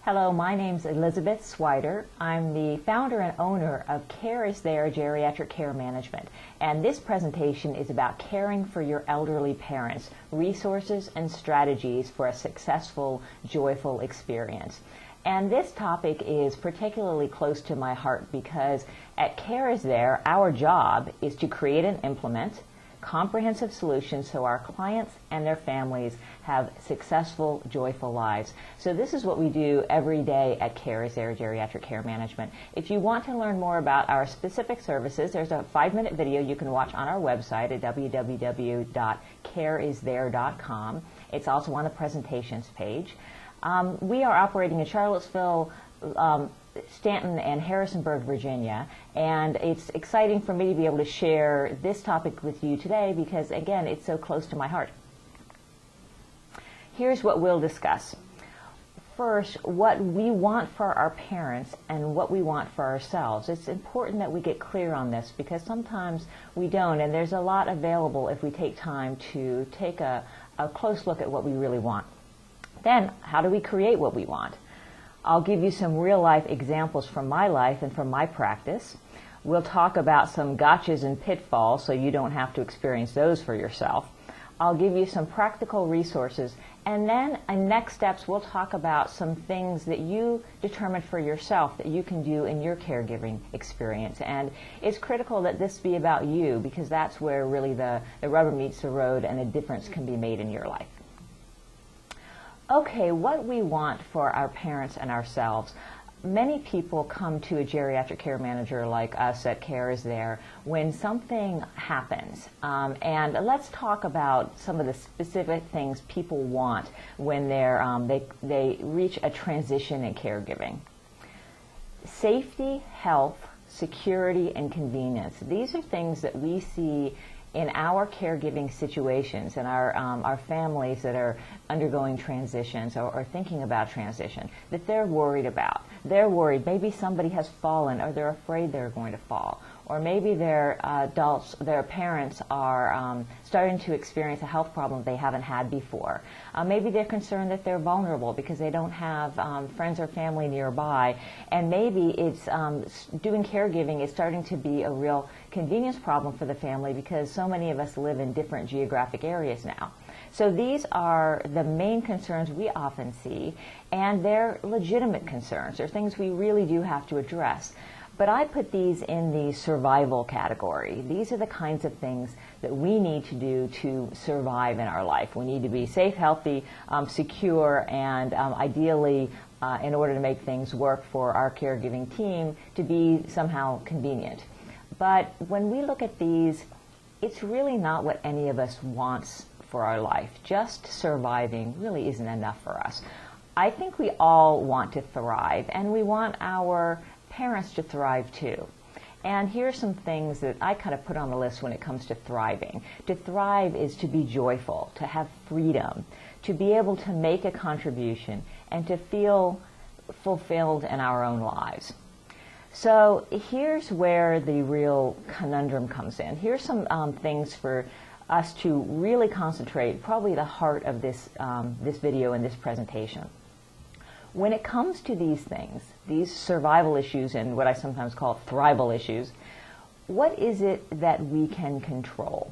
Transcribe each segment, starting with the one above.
Hello, my name's Elizabeth Swider. I'm the founder and owner of Care is There Geriatric Care Management, and this presentation is about caring for your elderly parents, resources and strategies for a successful, joyful experience. And this topic is particularly close to my heart because at Care is There, our job is to create and implement comprehensive solutions so our clients and their families have successful, joyful lives. So this is what we do every day at Care is There Geriatric Care Management. If you want to learn more about our specific services, there's a 5-minute video you can watch on our website at www.careisthere.com. It's also on the presentations page. We are operating in Charlottesville, Staunton, and Harrisonburg, Virginia, and it's exciting for me to be able to share this topic with you today because, again, it's so close to my heart. Here's what we'll discuss. First, what we want for our parents and what we want for ourselves. It's important that we get clear on this because sometimes we don't, and there's a lot available if we take time to take a close look at what we really want. Then, how do we create what we want? I'll give you some real-life examples from my life and from my practice. We'll talk about some gotchas and pitfalls so you don't have to experience those for yourself. I'll give you some practical resources, and then in next steps we'll talk about some things that you determine for yourself that you can do in your caregiving experience. And it's critical that this be about you because that's where really the rubber meets the road and a difference can be made in your life. Okay, what we want for our parents and ourselves. Many people come to a geriatric care manager like us at Care is There when something happens. And let's talk about some of the specific things people want when they reach a transition in caregiving. Safety, health, security, and convenience. These are things that we see in our caregiving situations and our families that are undergoing transitions or thinking about transition, that they're worried about. They're worried maybe somebody has fallen or they're afraid they're going to fall. Or maybe their parents are starting to experience a health problem they haven't had before. Maybe they're concerned that they're vulnerable because they don't have friends or family nearby. And maybe it's doing caregiving is starting to be a real convenience problem for the family because so many of us live in different geographic areas now. So these are the main concerns we often see, and they're legitimate concerns. They're things we really do have to address. But I put these in the survival category. These are the kinds of things that we need to do to survive in our life. We need to be safe, healthy, secure, and ideally, in order to make things work for our caregiving team, to be somehow convenient. But when we look at these, it's really not what any of us wants for our life. Just surviving really isn't enough for us. I think we all want to thrive, and we want our parents to thrive too. And here's some things that I kind of put on the list when it comes to thriving. To thrive is to be joyful, to have freedom, to be able to make a contribution, and to feel fulfilled in our own lives. So here's where the real conundrum comes in. Here's some things for us to really concentrate, probably the heart of this video and this presentation. When it comes to these things, these survival issues and what I sometimes call thrival issues, what is it that we can control?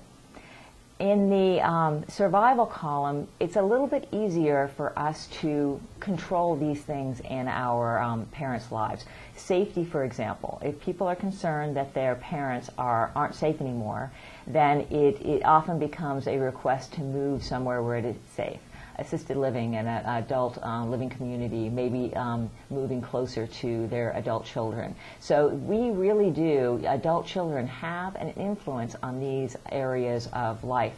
In the survival column, it's a little bit easier for us to control these things in our parents' lives. Safety, for example. If people are concerned that their parents aren't safe anymore, then it often becomes a request to move somewhere where it is safe. Assisted living and an adult living community, maybe moving closer to their adult children. So we really do, adult children have an influence on these areas of life.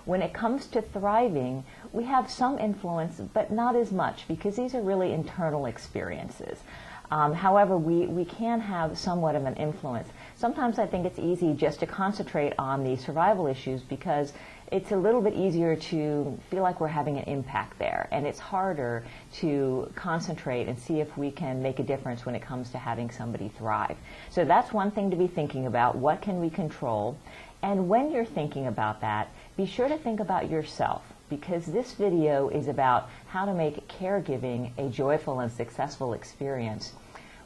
When it comes to thriving, we have some influence, but not as much because these are really internal experiences. However, we can have somewhat of an influence. Sometimes I think it's easy just to concentrate on the survival issues because it's a little bit easier to feel like we're having an impact there, and it's harder to concentrate and see if we can make a difference when it comes to having somebody thrive. So that's one thing to be thinking about. What can we control? And when you're thinking about that, be sure to think about yourself. because this video is about how to make caregiving a joyful and successful experience.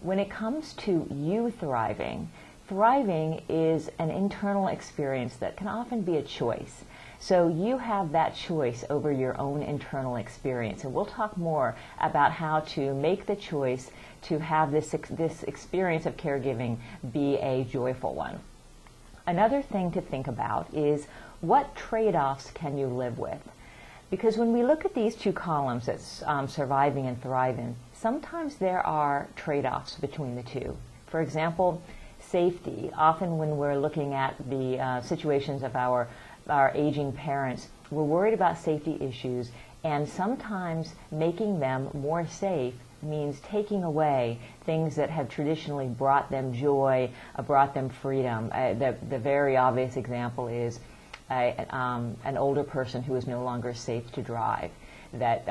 When it comes to you thriving, thriving is an internal experience that can often be a choice. So you have that choice over your own internal experience. And we'll talk more about how to make the choice to have this experience of caregiving be a joyful one. Another thing to think about is what trade-offs can you live with? Because when we look at these two columns, that's surviving and thriving, sometimes there are trade-offs between the two. For example, safety. Often when we're looking at the situations of our aging parents, we're worried about safety issues, and sometimes making them more safe means taking away things that have traditionally brought them joy, brought them freedom. The very obvious example is an older person who is no longer safe to drive. That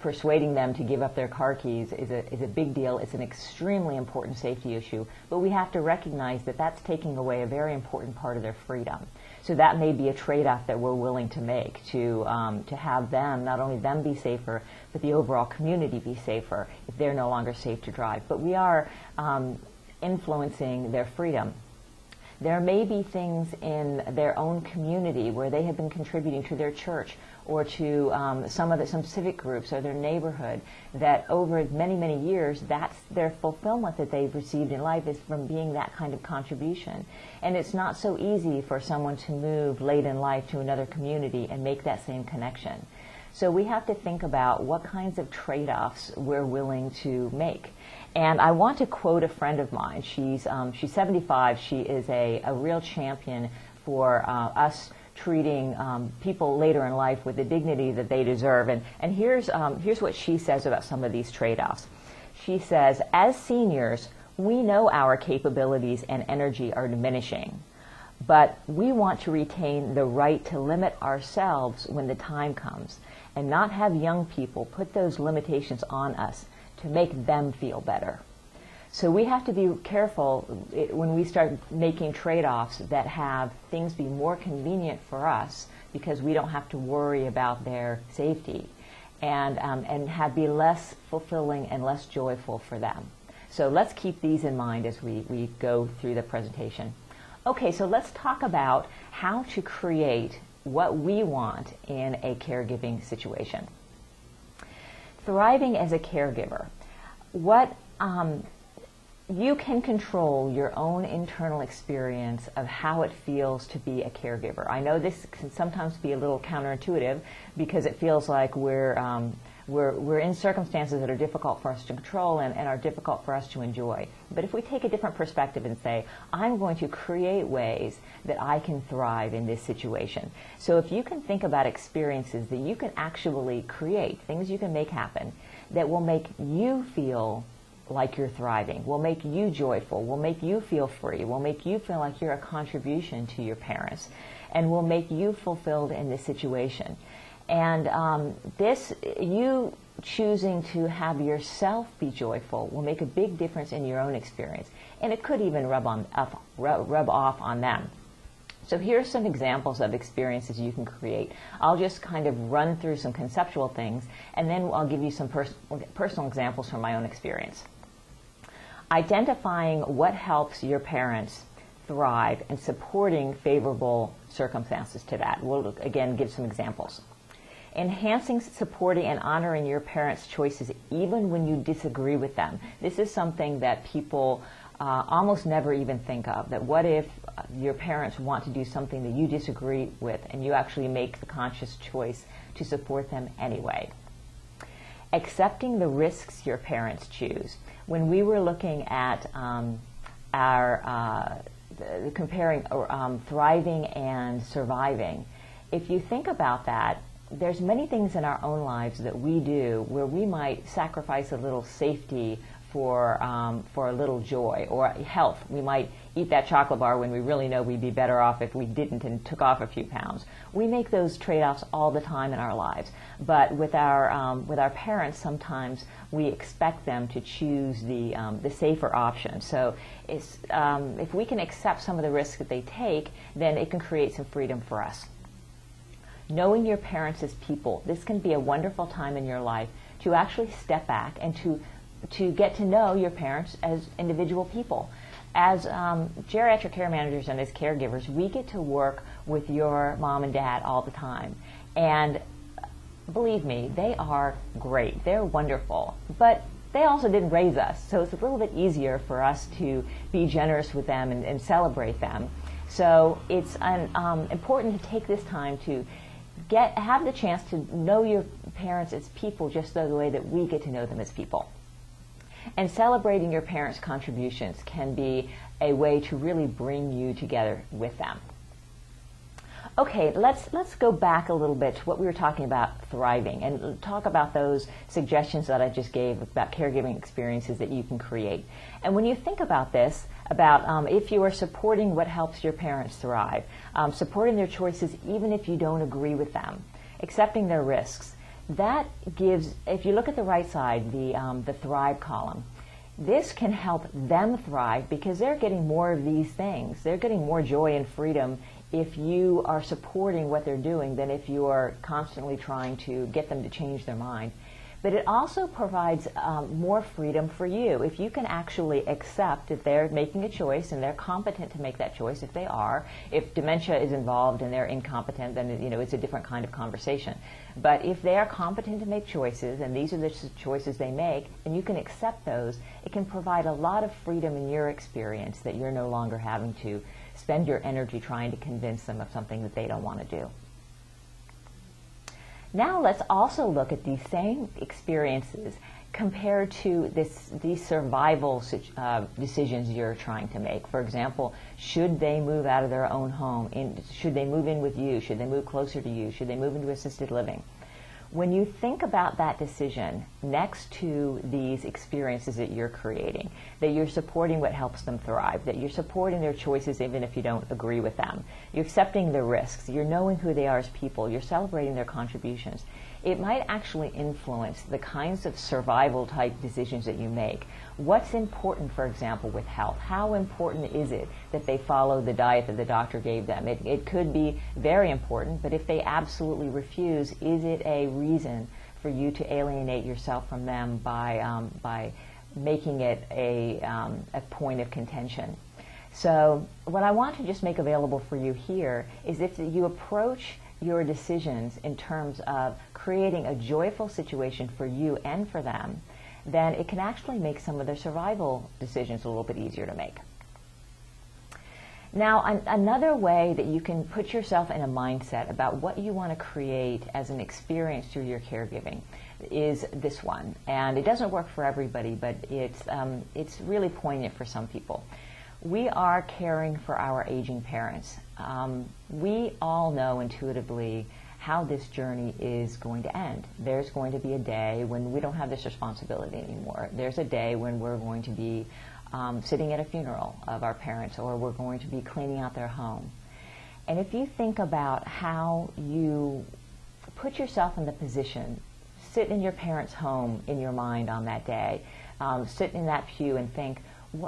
persuading them to give up their car keys is a big deal. It's an extremely important safety issue, but we have to recognize that that's taking away a very important part of their freedom. So that may be a trade-off that we're willing to make to have them, not only them be safer, but the overall community be safer if they're no longer safe to drive. But we are influencing their freedom. There may be things in their own community where they have been contributing to their church or to some civic groups or their neighborhood, that over many, many years, that's their fulfillment that they've received in life, is from being that kind of contribution. And it's not so easy for someone to move late in life to another community and make that same connection. So we have to think about what kinds of trade-offs we're willing to make. And I want to quote a friend of mine. She's 75. She is a real champion for us treating people later in life with the dignity that they deserve. And here's what she says about some of these trade-offs. She says, as seniors, we know our capabilities and energy are diminishing, but we want to retain the right to limit ourselves when the time comes, and not have young people put those limitations on us to make them feel better. So we have to be careful when we start making trade-offs that have things be more convenient for us, because we don't have to worry about their safety, and be less fulfilling and less joyful for them. So let's keep these in mind as we go through the presentation. Okay, so let's talk about how to create what we want in a caregiving situation. Thriving as a caregiver. You can control your own internal experience of how it feels to be a caregiver. I know this can sometimes be a little counterintuitive, because it feels like we're in circumstances that are difficult for us to control and are difficult for us to enjoy. But if we take a different perspective and say, I'm going to create ways that I can thrive in this situation. So if you can think about experiences that you can actually create, things you can make happen, that will make you feel like you're thriving, will make you joyful, will make you feel free, will make you feel like you're a contribution to your parents, and will make you fulfilled in this situation. And you choosing to have yourself be joyful will make a big difference in your own experience, and it could even rub off on them. So here's some examples of experiences you can create. I'll just kind of run through some conceptual things, and then I'll give you some personal examples from my own experience. Identifying what helps your parents thrive and supporting favorable circumstances to that. We'll again give some examples. Enhancing, supporting, and honoring your parents' choices even when you disagree with them. This is something that people almost never even think of, that what if your parents want to do something that you disagree with, and you actually make the conscious choice to support them anyway. Accepting the risks your parents choose. When we were looking at comparing thriving and surviving, if you think about that, there's many things in our own lives that we do where we might sacrifice a little safety for a little joy, or health. We might eat that chocolate bar when we really know we'd be better off if we didn't and took off a few pounds. We make those trade-offs all the time in our lives. But with our parents, sometimes we expect them to choose the safer option. So if we can accept some of the risks that they take, then it can create some freedom for us. Knowing your parents as people, this can be a wonderful time in your life to actually step back and to get to know your parents as individual people. As geriatric care managers and as caregivers, we get to work with your mom and dad all the time. And believe me, they are great. They're wonderful. But they also didn't raise us, so it's a little bit easier for us to be generous with them and celebrate them. So it's important to take this time to have the chance to know your parents as people just the way that we get to know them as people. And celebrating your parents' contributions can be a way to really bring you together with them. Okay, let's go back a little bit to what we were talking about thriving and talk about those suggestions that I just gave about caregiving experiences that you can create. And when you think about this, about if you are supporting what helps your parents thrive, supporting their choices even if you don't agree with them, accepting their risks, that gives, if you look at the right side, the thrive column, this can help them thrive because they're getting more of these things. They're getting more joy and freedom if you are supporting what they're doing than if you are constantly trying to get them to change their mind. But it also provides more freedom for you. If you can actually accept that they're making a choice and they're competent to make that choice, if they are. If dementia is involved and they're incompetent, then it's a different kind of conversation. But if they are competent to make choices, and these are the choices they make, and you can accept those, it can provide a lot of freedom in your experience that you're no longer having to spend your energy trying to convince them of something that they don't want to do. Now let's also look at these same experiences compared to these survival decisions you're trying to make. For example, should they move out of their own home? Should they move in with you? Should they move closer to you? Should they move into assisted living? When you think about that decision next to these experiences that you're creating, that you're supporting what helps them thrive, that you're supporting their choices even if you don't agree with them, you're accepting the risks, you're knowing who they are as people, you're celebrating their contributions, it might actually influence the kinds of survival type decisions that you make. What's important, for example, with health? How important is it that they follow the diet that the doctor gave them? It could be very important, but if they absolutely refuse, is it a reason for you to alienate yourself from them by making it a point of contention? So what I want to just make available for you here is if you approach your decisions in terms of creating a joyful situation for you and for them, then it can actually make some of their survival decisions a little bit easier to make. Now, another way that you can put yourself in a mindset about what you want to create as an experience through your caregiving is this one. And it doesn't work for everybody, but it's really poignant for some people. We are caring for our aging parents. We all know intuitively how this journey is going to end. There's going to be a day when we don't have this responsibility anymore. There's a day when we're going to be sitting at a funeral of our parents, or we're going to be cleaning out their home. And if you think about how you put yourself in the position, sit in your parents' home in your mind on that day, sit in that pew and think,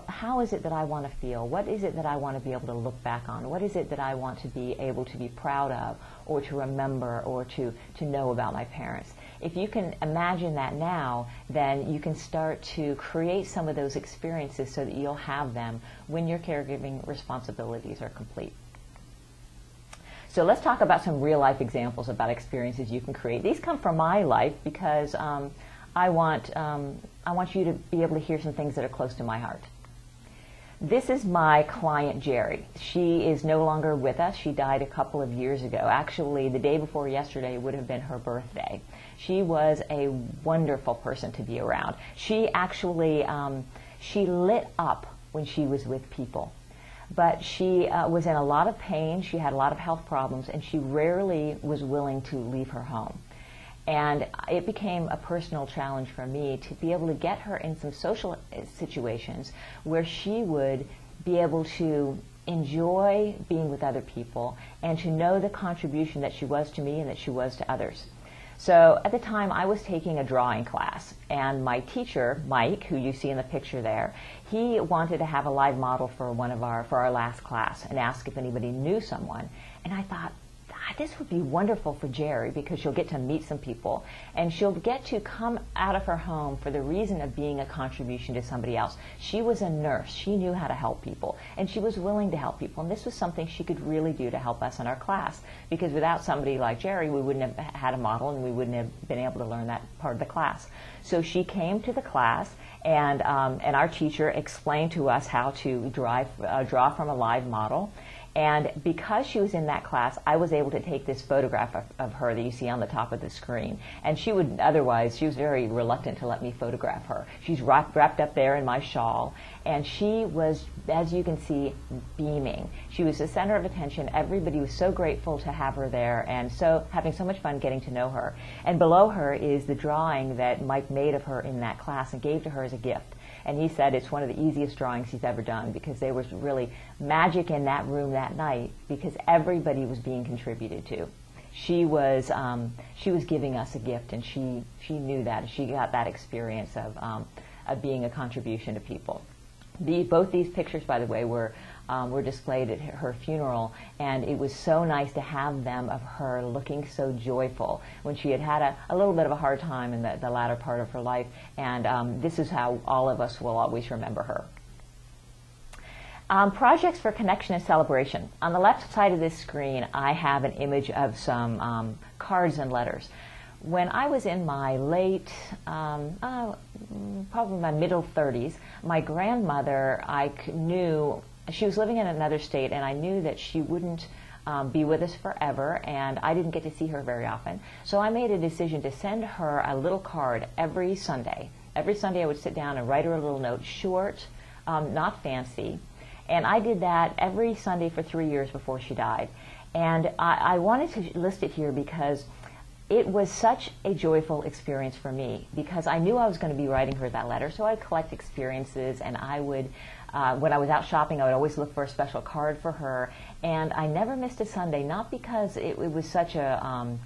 how is it that I want to feel? What is it that I want to be able to look back on? What is it that I want to be able to be proud of, or to remember, or to know about my parents? If you can imagine that now, then you can start to create some of those experiences so that you'll have them when your caregiving responsibilities are complete. So let's talk about some real-life examples about experiences you can create. These come from my life because I want you to be able to hear some things that are close to my heart. This is my client, Jerry. She is no longer with us. She died a couple of years ago. Actually, the day before yesterday would have been her birthday. She was a wonderful person to be around. She actually, she lit up when she was with people. But she was in a lot of pain. She had a lot of health problems, and she rarely was willing to leave her home. And it became a personal challenge for me to be able to get her in some social situations where she would be able to enjoy being with other people and to know the contribution that she was to me and that she was to others. So at the time, I was taking a drawing class, and my teacher, Mike, who you see in the picture there, he wanted to have a live model for our last class and asked if anybody knew someone. And I thought, this would be wonderful for Jerry because she'll get to meet some people and she'll get to come out of her home for the reason of being a contribution to somebody else. She was a nurse. She knew how to help people and she was willing to help people. And this was something she could really do to help us in our class, because without somebody like Jerry, we wouldn't have had a model and we wouldn't have been able to learn that part of the class. So she came to the class, and our teacher explained to us how to draw from a live model. And because she was in that class, I was able to take this photograph of her that you see on the top of the screen. And she was very reluctant to let me photograph her. She's wrapped up there in my shawl. And she was, as you can see, beaming. She was the center of attention. Everybody was so grateful to have her there and so having so much fun getting to know her. And below her is the drawing that Mike made of her in that class and gave to her as a gift. And he said it's one of the easiest drawings he's ever done because there was really magic in that room that night because everybody was being contributed to. She was giving us a gift, and she knew that. She got that experience of being a contribution to people. Both these pictures, by the way, were displayed at her funeral, and it was so nice to have them of her looking so joyful when she had a little bit of a hard time in the latter part of her life, and this is how all of us will always remember her. Projects for connection and celebration. On the left side of this screen, I have an image of some cards and letters. When I was in my late, probably my middle 30s, my grandmother, I knew, she was living in another state, and I knew that she wouldn't be with us forever, and I didn't get to see her very often. So I made a decision to send her a little card every Sunday. Every Sunday I would sit down and write her a little note, short, not fancy. And I did that every Sunday for 3 years before she died. And I wanted to list it here because it was such a joyful experience for me, because I knew I was going to be writing her that letter, so I'd collect experiences, and I would, when I was out shopping, I would always look for a special card for her, and I never missed a Sunday, not because it was such a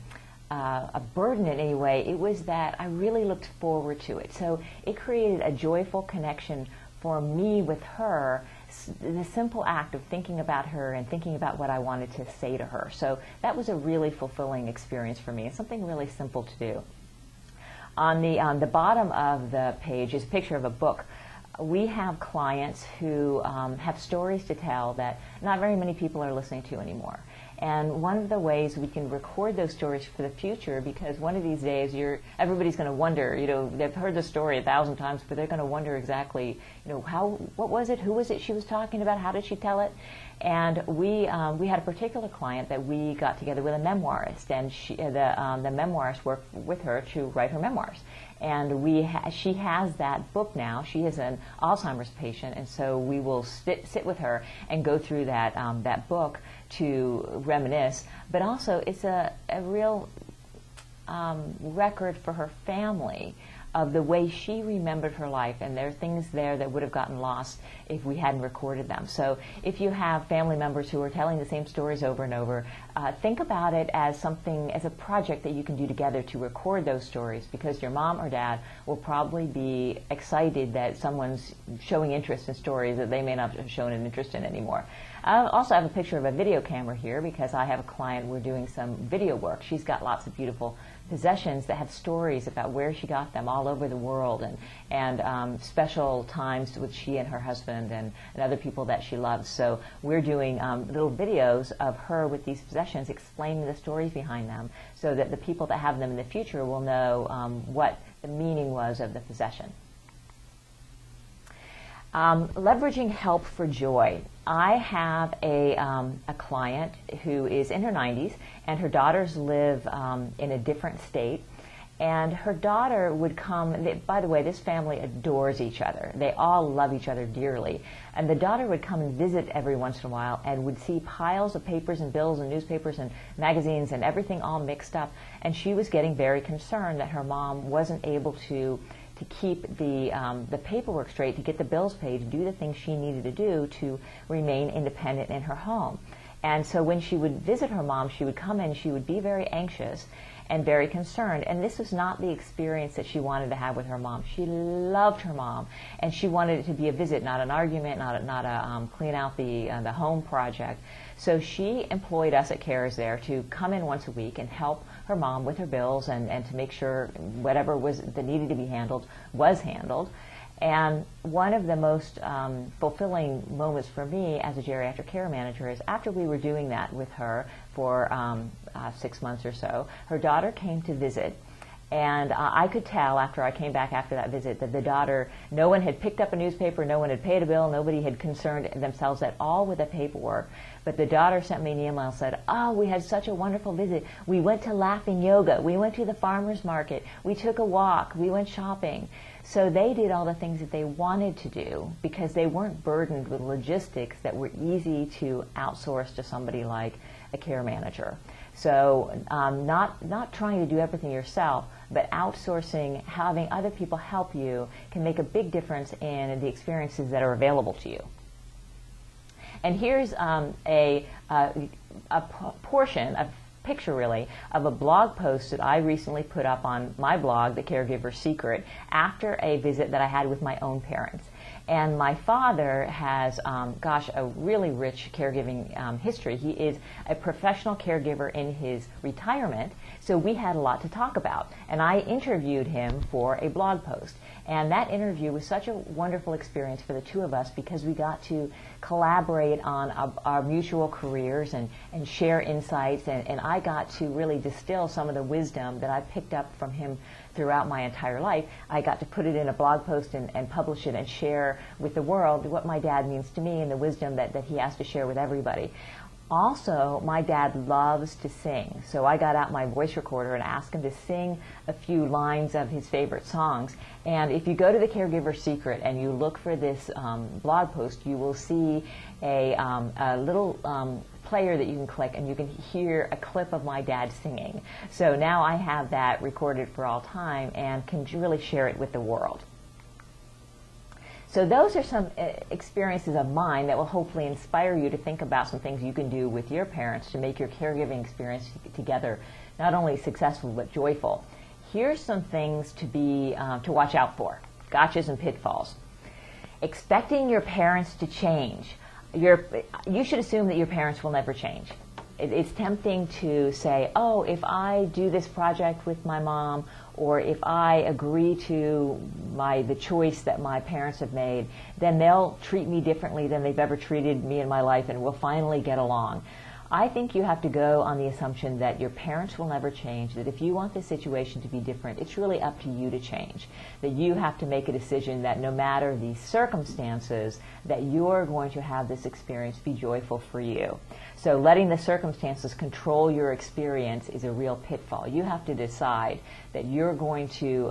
burden in any way, it was that I really looked forward to it. So it created a joyful connection for me with her, the simple act of thinking about her and thinking about what I wanted to say to her. So that was a really fulfilling experience for me. It's something really simple to do. On the bottom of the page is a picture of a book. We have clients who have stories to tell that not very many people are listening to anymore. And one of the ways we can record those stories for the future, because one of these days everybody's going to wonder, they've heard the story 1,000 times, but they're going to wonder exactly, what was it, who was it she was talking about, how did she tell it? And we had a particular client that we got together with a memoirist, and the memoirist worked with her to write her memoirs. And she has that book now. She is an Alzheimer's patient, and so we will sit with her and go through that book to reminisce. But also, it's a real record for her family of the way she remembered her life, and there are things there that would have gotten lost if we hadn't recorded them. So if you have family members who are telling the same stories over and over, think about it as a project that you can do together to record those stories, because your mom or dad will probably be excited that someone's showing interest in stories that they may not have shown an interest in anymore. I also have a picture of a video camera here because I have a client, we're doing some video work. She's got lots of beautiful possessions that have stories about where she got them all over the world, and special times with she and her husband and other people that she loves. So we're doing little videos of her with these possessions, explaining the stories behind them, so that the people that have them in the future will know what the meaning was of the possession. Leveraging help for joy. I have a client who is in her 90s, and her daughters live in a different state. And her daughter would come, by the way, this family adores each other. They all love each other dearly. And the daughter would come and visit every once in a while and would see piles of papers and bills and newspapers and magazines and everything all mixed up. And she was getting very concerned that her mom wasn't able to keep the paperwork straight, to get the bills paid, to do the things she needed to do to remain independent in her home. And so when she would visit her mom, she would come in, she would be very anxious and very concerned. And this was not the experience that she wanted to have with her mom. She loved her mom, and she wanted it to be a visit, not an argument, not a clean out the home project. So she employed us at Cares there to come in once a week and help her mom with her bills and to make sure whatever was that needed to be handled was handled. And one of the most fulfilling moments for me as a geriatric care manager is after we were doing that with her for 6 months or so, her daughter came to visit. And I could tell after I came back after that visit that the daughter, no one had picked up a newspaper, no one had paid a bill, nobody had concerned themselves at all with the paperwork. But the daughter sent me an email and said, "Oh, we had such a wonderful visit. We went to laughing yoga. We went to the farmer's market. We took a walk. We went shopping." So they did all the things that they wanted to do because they weren't burdened with logistics that were easy to outsource to somebody like a care manager. So not trying to do everything yourself, but outsourcing, having other people help you can make a big difference in the experiences that are available to you. And here's a portion, a picture really, of a blog post that I recently put up on my blog, The Caregiver's Secret, after a visit that I had with my own parents. And my father has, a really rich caregiving history. He is a professional caregiver in his retirement, so we had a lot to talk about. And I interviewed him for a blog post. And that interview was such a wonderful experience for the two of us because we got to collaborate on our mutual careers and share insights. And I got to really distill some of the wisdom that I picked up from him throughout my entire life. I got to put it in a blog post and publish it and share with the world what my dad means to me and the wisdom that he has to share with everybody. Also, my dad loves to sing, so I got out my voice recorder and asked him to sing a few lines of his favorite songs. And if you go to The Caregiver's Secret and you look for this blog post, you will see a little player that you can click and you can hear a clip of my dad singing. So now I have that recorded for all time and can really share it with the world. So those are some experiences of mine that will hopefully inspire you to think about some things you can do with your parents to make your caregiving experience together not only successful but joyful. Here's some things to watch out for. Gotchas and pitfalls. Expecting your parents to change. You should assume that your parents will never change. It's tempting to say, oh, if I do this project with my mom, or if I agree to the choice that my parents have made, then they'll treat me differently than they've ever treated me in my life, and we'll finally get along. I think you have to go on the assumption that your parents will never change, that if you want the situation to be different, it's really up to you to change, that you have to make a decision that no matter the circumstances, that you're going to have this experience be joyful for you. So letting the circumstances control your experience is a real pitfall. You have to decide that you're going to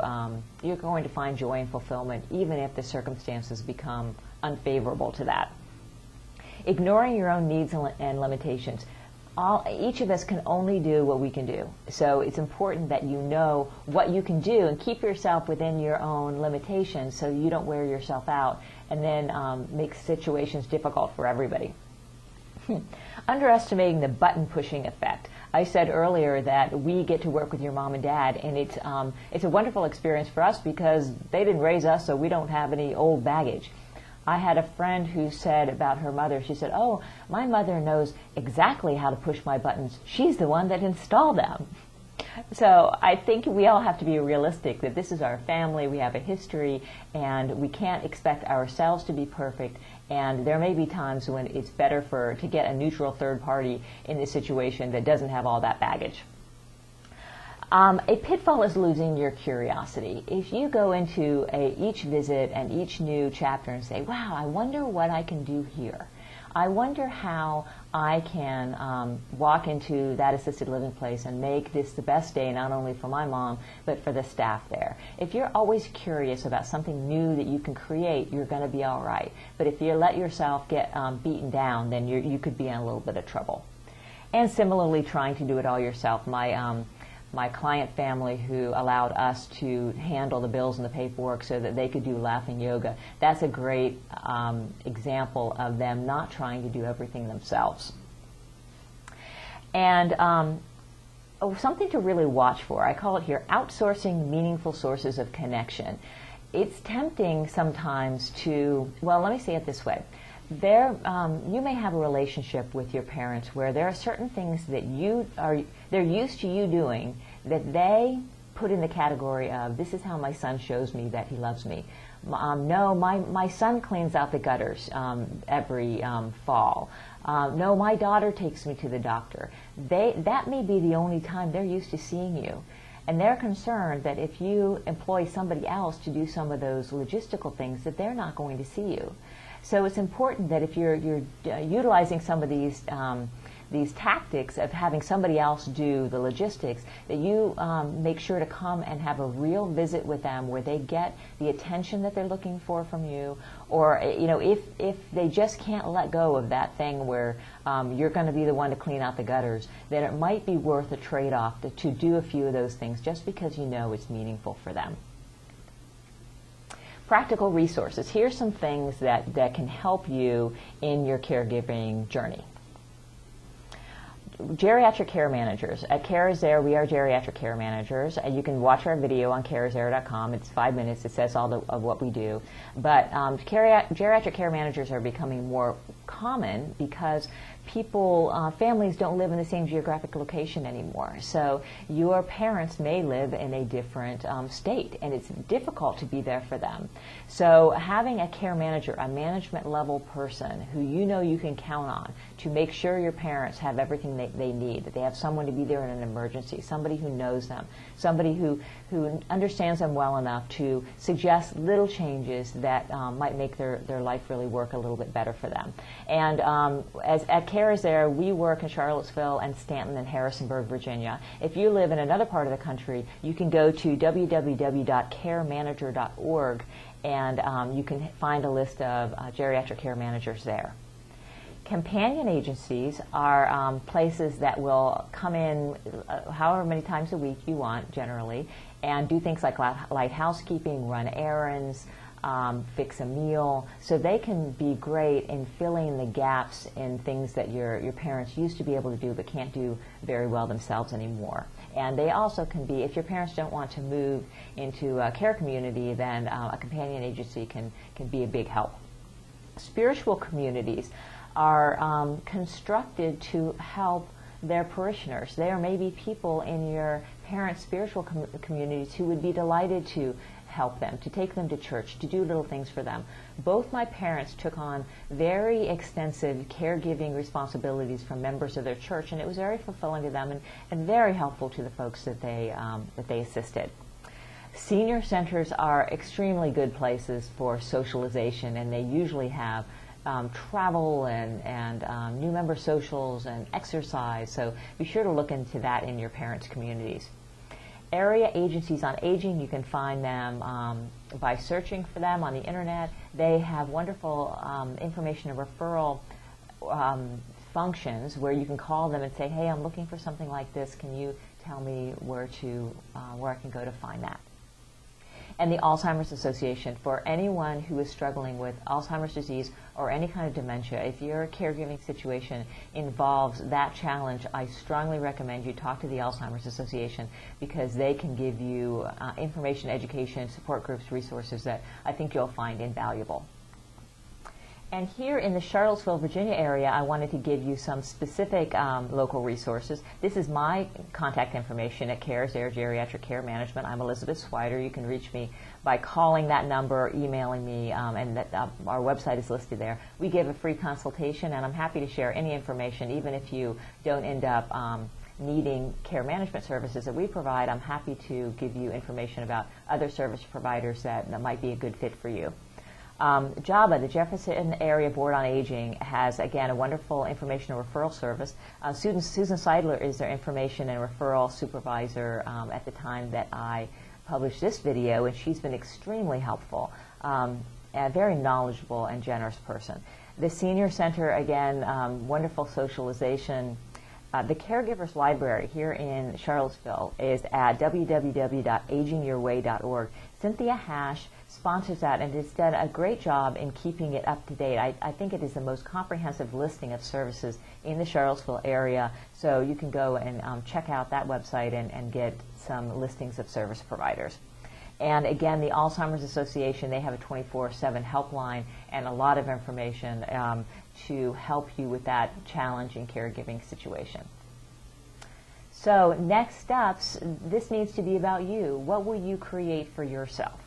find joy and fulfillment even if the circumstances become unfavorable to that. Ignoring your own needs and limitations. Each of us can only do what we can do. So it's important that you know what you can do and keep yourself within your own limitations so you don't wear yourself out and then make situations difficult for everybody. Underestimating the button-pushing effect. I said earlier that we get to work with your mom and dad, and it's a wonderful experience for us because they didn't raise us, so we don't have any old baggage. I had a friend who said about her mother, she said, "Oh, my mother knows exactly how to push my buttons. She's the one that installed them." So I think we all have to be realistic that this is our family, we have a history, and we can't expect ourselves to be perfect, and there may be times when it's better to get a neutral third party in this situation that doesn't have all that baggage. A pitfall is losing your curiosity. If you go into each visit and each new chapter and say, wow, I wonder what I can do here. I wonder how I can walk into that assisted living place and make this the best day not only for my mom, but for the staff there. If you're always curious about something new that you can create, you're going to be all right. But if you let yourself get beaten down, then you could be in a little bit of trouble. And similarly, trying to do it all yourself. My client family who allowed us to handle the bills and the paperwork so that they could do laughing yoga. That's a great example of them not trying to do everything themselves. And something to really watch for, I call it here outsourcing meaningful sources of connection. It's tempting sometimes to, well, let me say it this way. You may have a relationship with your parents where there are certain things that they're used to you doing that they put in the category of, this is how my son shows me that he loves me. No, my son cleans out the gutters every fall. No, my daughter takes me to the doctor. That may be the only time they're used to seeing you. And they're concerned that if you employ somebody else to do some of those logistical things, that they're not going to see you. So it's important that if you're utilizing some of these tactics of having somebody else do the logistics, that you make sure to come and have a real visit with them where they get the attention that they're looking for from you. Or, if they just can't let go of that thing where you're going to be the one to clean out the gutters, then it might be worth a trade-off to do a few of those things just because you know it's meaningful for them. Practical resources. Here's some things that can help you in your caregiving journey. Geriatric care managers. At Care is There, we are geriatric care managers. You can watch our video on careisThere.com. It's 5 minutes. It says all of what we do. But geriatric care managers are becoming more common because families don't live in the same geographic location anymore. So your parents may live in a different state, and it's difficult to be there for them. So having a care manager, a management level person who you know you can count on to make sure your parents have everything they need, that they have someone to be there in an emergency, somebody who knows them, somebody who understands them well enough to suggest little changes that might make their life really work a little bit better for them. And at Care is There, we work in Charlottesville and Staunton and Harrisonburg, Virginia. If you live in another part of the country, you can go to www.caremanager.org and you can find a list of geriatric care managers there. Companion agencies are places that will come in however many times a week you want, generally, and do things like light housekeeping, run errands, fix a meal. So they can be great in filling the gaps in things that your parents used to be able to do but can't do very well themselves anymore. And they also can be, if your parents don't want to move into a care community, then a companion agency can be a big help. Spiritual communities are constructed to help their parishioners. There may be people in your parents' spiritual communities who would be delighted to help them, to take them to church, to do little things for them. Both my parents took on very extensive caregiving responsibilities from members of their church, and it was very fulfilling to them and very helpful to the folks that they assisted. Senior centers are extremely good places for socialization, and they usually have travel and new member socials and exercise, so be sure to look into that in your parents' communities. Area agencies on aging, you can find them by searching for them on the internet. They have wonderful information and referral functions where you can call them and say, hey, I'm looking for something like this. Can you tell me where I can go to find that? And the Alzheimer's Association, for anyone who is struggling with Alzheimer's disease or any kind of dementia. If your caregiving situation involves that challenge, I strongly recommend you talk to the Alzheimer's Association because they can give you information, education, support groups, resources that I think you'll find invaluable. And here in the Charlottesville, Virginia area, I wanted to give you some specific local resources. This is my contact information at Care is There Geriatric Care Management. I'm Elizabeth Swider. You can reach me by calling that number or emailing me, and our website is listed there. We give a free consultation, and I'm happy to share any information, even if you don't end up needing care management services that we provide. I'm happy to give you information about other service providers that might be a good fit for you. JABA, the Jefferson Area Board on Aging, has, again, a wonderful information and referral service. Susan Seidler is their information and referral supervisor at the time that I published this video, and she's been extremely helpful, a very knowledgeable and generous person. The Senior Center, again, wonderful socialization. The Caregivers Library here in Charlottesville is at www.agingyourway.org. Cynthia Hash sponsors that and has done a great job in keeping it up to date. I think it is the most comprehensive listing of services in the Charlottesville area, so you can go and check out that website and get some listings of service providers. And again, the Alzheimer's Association, they have a 24/7 helpline and a lot of information to help you with that challenging caregiving situation. So next steps, this needs to be about you. What will you create for yourself?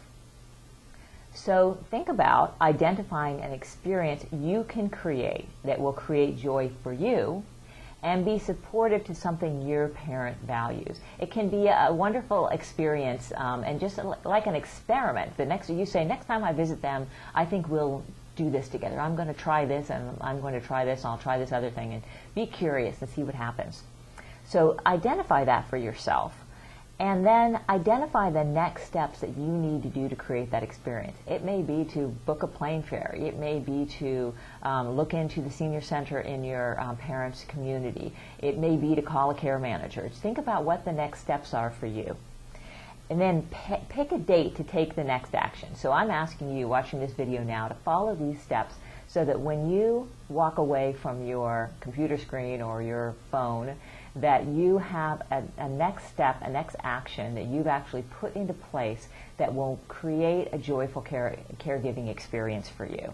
So think about identifying an experience you can create that will create joy for you and be supportive to something your parent values. It can be a wonderful experience and just like an experiment. You say, next time I visit them, I think we'll do this together. I'm going to try this, and I'm going to try this, and I'll try this other thing, and be curious and see what happens. So identify that for yourself, and then identify the next steps that you need to do to create that experience. It may be to book a plane fare. It may be to look into the senior center in your parents' community. It may be to call a care manager. Think about what the next steps are for you. And then pick a date to take the next action. So I'm asking you, watching this video now, to follow these steps so that when you walk away from your computer screen or your phone, that you have a next step, a next action that you've actually put into place that will create a joyful caregiving experience for you.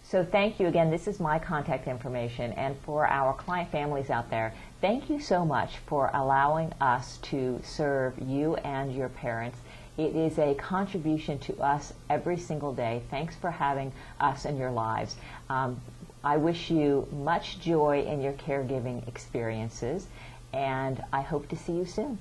So thank you again. This is my contact information. And for our client families out there, thank you so much for allowing us to serve you and your parents. It is a contribution to us every single day. Thanks for having us in your lives. I wish you much joy in your caregiving experiences, and I hope to see you soon.